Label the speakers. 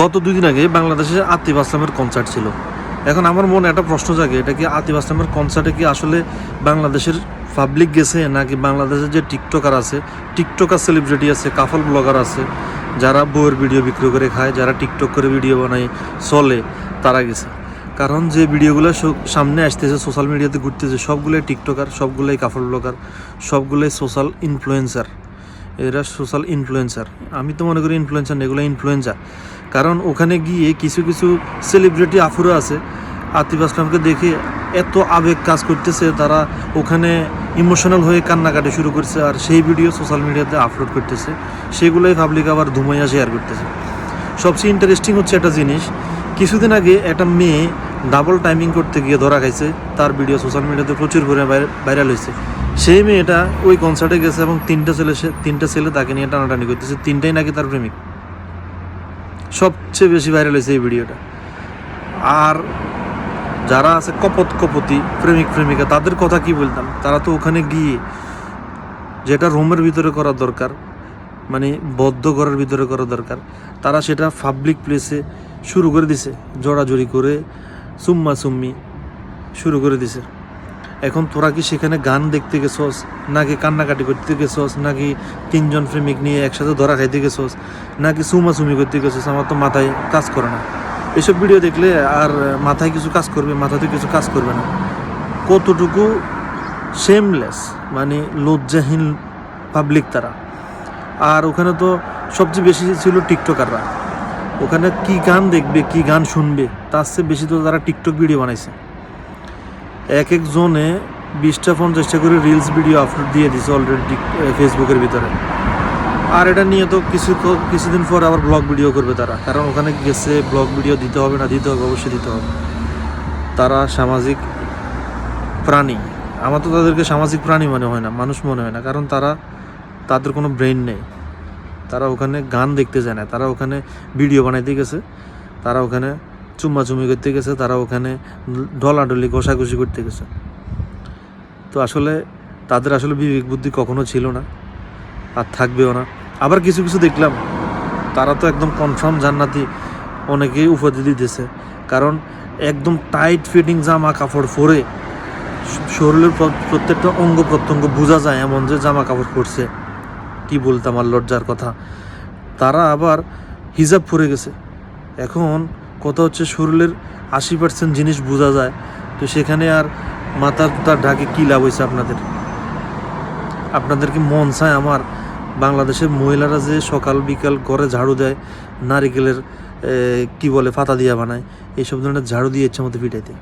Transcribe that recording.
Speaker 1: গত 2 দিন আগে বাংলাদেশে আতিফ আসলামের কনসার্ট ছিল। এখন আমার মনে একটা প্রশ্ন জাগে, এটা কি আতিফ আসলামের কনসার্টে কি আসলে বাংলাদেশের পাবলিক গেছে, নাকি বাংলাদেশের যে টিকটকার আছে, টিকটকার সেলিব্রিটি আছে, কাফল ব্লগার আছে, যারা বইয়ের ভিডিও বিক্রি করে খায়, যারা টিকটক করে ভিডিও বানায় চলে, তারা গেছে? কারণ যে ভিডিওগুলো সামনে আসতেছে, সোশ্যাল মিডিয়াতে ঘুরতেছে, সবগুলোই টিকটকার, সবগুলোই কাফল ব্লগার, সবগুলোই সোশ্যাল ইনফ্লুয়েন্সার। এরা সোশ্যাল ইনফ্লুয়েন্সার। আমি তো মনে করি ইনফ্লুয়েন্সার না, এগুলো ইনফ্লুয়েন্সার। কারণ ওখানে গিয়ে কিছু কিছু সেলিব্রিটি আফুরা আছে, আতিফ আসলামকে দেখে এত আবেগ কাজ করতেছে, তারা ওখানে ইমোশনাল হয়ে কান্নাকাটি শুরু করছে, আর সেই ভিডিও সোশ্যাল মিডিয়াতে আপলোড করতেছে, সেগুলোই পাবলিক আবার ধুমাইয়া শেয়ার করতেছে। সবচেয়ে ইন্টারেস্টিং হচ্ছে একটা জিনিস, কিছুদিন আগে একটা মেয়ে ডাবল টাইমিং করতে গিয়ে ধরা খাইছে, তার ভিডিও সোশ্যাল মিডিয়াতে প্রচুর পরিমাণে ভাইরাল হয়েছে। সেই মেয়েটা ওই কনসার্টে গেছে এবং তিনটা ছেলে তাকে নিয়ে টানাটানি করতেছে, তিনটাই নাকি তার প্রেমিক। সবচেয়ে বেশি ভাইরাল হয়েছে এই ভিডিওটা। আর যারা আছে কপতি প্রেমিক প্রেমিকা, তাদের কথা কি বলতাম? তারা তো ওখানে গিয়ে যেটা রুমের ভিতরে করা দরকার, মানে বদ্ধ ঘরের ভিতরে করা দরকার, তারা সেটা পাবলিক প্লেসে শুরু করে দিছে, জড়াজড়ি করে সুম্মি শুরু করে দিছে। এখন তোরা কি সেখানে গান দেখতে গেছস, নাকি কান্নাকাটি করতে গেছস, নাকি তিনজন প্রেমিক নিয়ে একসাথে ধরা খাইতে গেছস, নাকি সুমি করতে গেছস? আমার তো মাথায় কাজ করে না। এসব ভিডিও দেখলে আর মাথায় কিছু কাজ করবে? মাথাতে কিছু কাজ করবে না। কতটুকু শেমলেস, মানে লজ্জাহীন পাবলিক তারা। আর ওখানে তো সবচেয়ে বেশি ছিল টিকটকাররা। ওখানে কি গান দেখবে, কি গান শুনবে, তার চেয়ে বেশি তো তারা টিকটক ভিডিও বানাইছে। এক একজনে 20টা-50টা করে রিলস ভিডিও আপলোড দিয়ে দিছে অলরেডি ফেসবুকের ভিতরে। আর এটা নিয়ে তো কিছুদিন পর আবার ব্লগ ভিডিও করবে তারা, কারণ ওখানে গেছে, ব্লগ ভিডিও দিতে হবে না? দিতে হবে, অবশ্যই দিতে হবে। তারা সামাজিক প্রাণী। আমার তো তাদেরকে সামাজিক প্রাণী মনে হয় না, মানুষ মনে হয় না, কারণ তাদের কোনো ব্রেন নেই। তারা ওখানে গান দেখতে যায় না, তারা ওখানে ভিডিও বানাইতে গেছে, তারা ওখানে চুম্মাচুম্মি করতে গেছে, তারা ওখানে ডলাডলি ঘষাঘষি করতে গেছে। তো আসলে তাদের আসলে বিবেক বুদ্ধি কখনো ছিল না, আর থাকবেও না। আবার কিছু কিছু দেখলাম তারা তো একদম কনফার্ম জান্নাতি, অনেকেই উপাধি দিতেছে। কারণ একদম টাইট ফিটিং জামা কাপড় পরে শরীরের প্রত্যেকটা অঙ্গ প্রত্যঙ্গ বোঝা যায় এমন যে জামা কাপড় পরছে। কি বলতাম, আর লজ্জার কথা। তারা আবার হিজাব পরে গেছে। এখন কথা হচ্ছে, শরীরের 80% জিনিস বোঝা যায়, তো সেখানে আর মাথার ঢাকে কী লাভ হয়েছে আপনাদের কি মন চায় আমার বাংলাদেশের মহিলারা যে সকাল বিকাল করে ঝাড়ু দেয়, নারিকেলের কি বলে পাতা দিয়া বানায়, এইসব ধরনের ঝাড়ু দিয়ে ইচ্ছা মতো পিটাইতে?